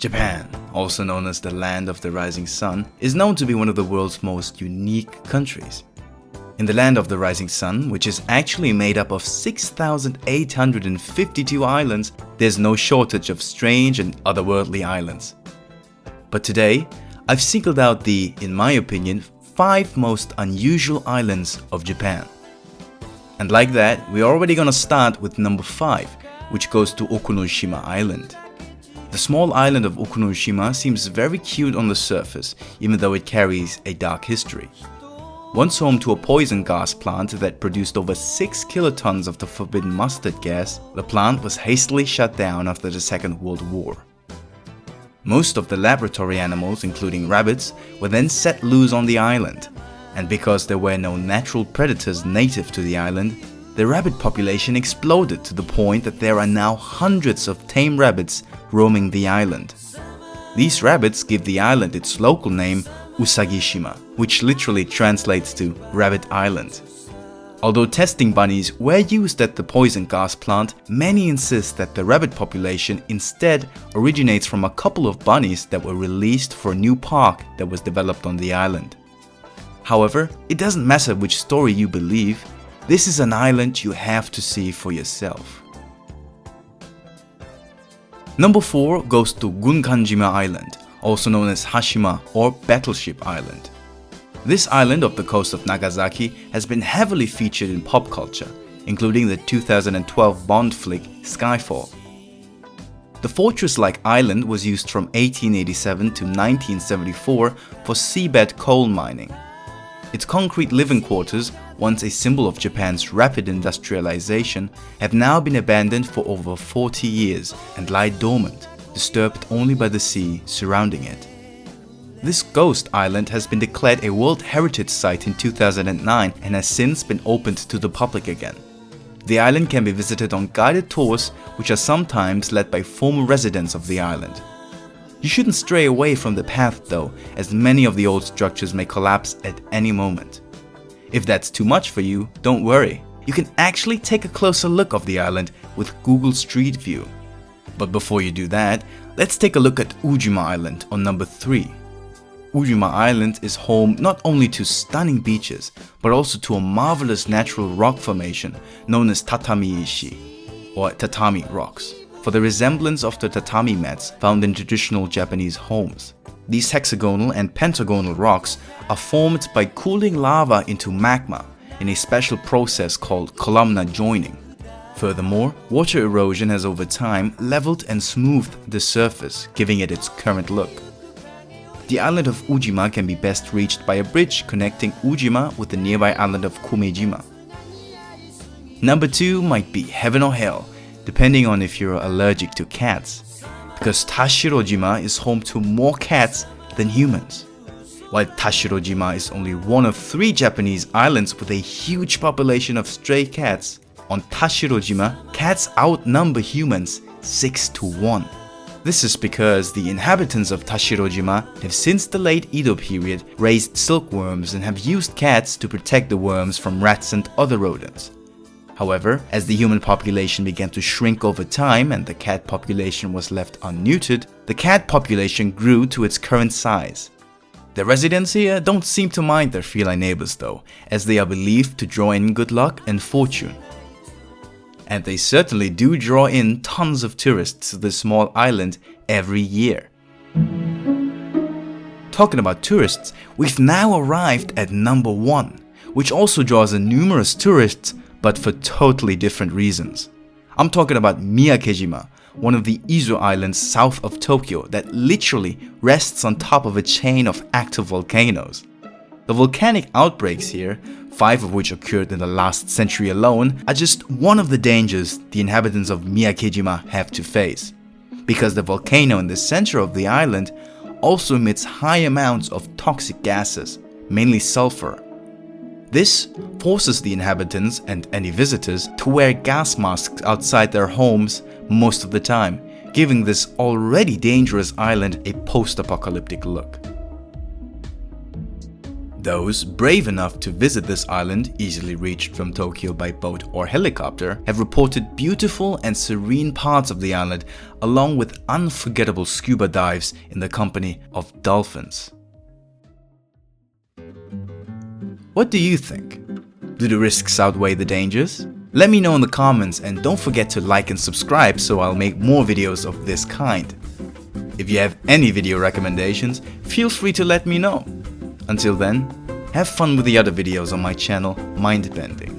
Japan, also known as the land of the rising sun, is known to be one of the world's most unique countries. In the land of the rising sun, which is actually made up of 6,852 islands, there's no shortage of strange and otherworldly islands. But today, I've singled out the, in my opinion, 5 most unusual islands of Japan. And like that, we're already gonna start with number 5, which goes to Okinawa Shima Island. The small island of Okinawa Shima seems very cute on the surface, even though it carries a dark history. Once home to a poison gas plant that produced over 6 kilotons of the forbidden mustard gas, the plant was hastily shut down after the Second World War. Most of the laboratory animals, including rabbits, were then set loose on the island, and because there were no natural predators native to the island, the rabbit population exploded to the point that there are now hundreds of tame rabbits roaming the island. These rabbits give the island its local name Ujima, which literally translates to Rabbit Island. Although testing bunnies were used at the poison gas plant, many insist that the rabbit population instead originates from a couple of bunnies that were released for a new park that was developed on the island. However, it doesn't matter which story you believe, this is an island you have to see for yourself. Number 4 goes to Gunkanjima Island, also known as Hashima or Battleship Island. This island off the coast of Nagasaki has been heavily featured in pop culture, including the 2012 Bond flick Skyfall. The fortress-like island was used from 1887 to 1974 for seabed coal mining. Its concrete living quarters, once a symbol of Japan's rapid industrialization, have now been abandoned for over 40 years and lie dormant, disturbed only by the sea surrounding it. This ghost island has been declared a World Heritage Site in 2009 and has since been opened to the public again. The island can be visited on guided tours, which are sometimes led by former residents of the island. You shouldn't stray away from the path though, as many of the old structures may collapse at any moment. If that's too much for you, don't worry. You can actually take a closer look of the island with Google Street View. But before you do that, let's take a look at Ujima Island on number 3. Ujima Island is home not only to stunning beaches, but also to a marvelous natural rock formation known as tatami ishi, or tatami rocks, for the resemblance of the tatami mats found in traditional Japanese homes. These hexagonal and pentagonal rocks are formed by cooling lava into magma in a special process called columnar joining. Furthermore, water erosion has over time leveled and smoothed the surface, giving it its current look. The island of Ujima can be best reached by a bridge connecting Ujima with the nearby island of Miyajima. Number 2 might be heaven or hell, depending on if you're allergic to cats, because Tashirojima is home to more cats than humans. While Tashirojima is only one of 3 Japanese islands with a huge population of stray cats, on Tashirojima, cats outnumber humans 6-1. This is because the inhabitants of Tashirojima have since the late Edo period raised silkworms and have used cats to protect the worms from rats and other rodents. However, as the human population began to shrink over time and the cat population was left unneutered, the cat population grew to its current size. The residents here don't seem to mind their feline neighbors though, as they are believed to draw in good luck and fortune. And they certainly do draw in tons of tourists to this small island every year. Talking about tourists, we've now arrived at number 1, which also draws in numerous tourists, but for totally different reasons. I'm talking about Miyajima, one of the Izu Islands south of Tokyo that literally rests on top of a chain of active volcanoes. The volcanic outbreaks here, 5 of which occurred in the last century alone, are just one of the dangers the inhabitants of Miyajima have to face, because the volcano in the center of the island also emits high amounts of toxic gases, mainly sulfur. This forces the inhabitants and any visitors to wear gas masks outside their homes most of the time, giving this already dangerous island a post-apocalyptic look. Those brave enough to visit this island, easily reached from Tokyo by boat or helicopter, have reported beautiful and serene parts of the island along with unforgettable scuba dives in the company of dolphins. What do you think? Do the risks outweigh the dangers? Let me know in the comments, and don't forget to like and subscribe so I'll make more videos of this kind. If you have any video recommendations, feel free to let me know. Until then, have fun with the other videos on my channel, Mindbending.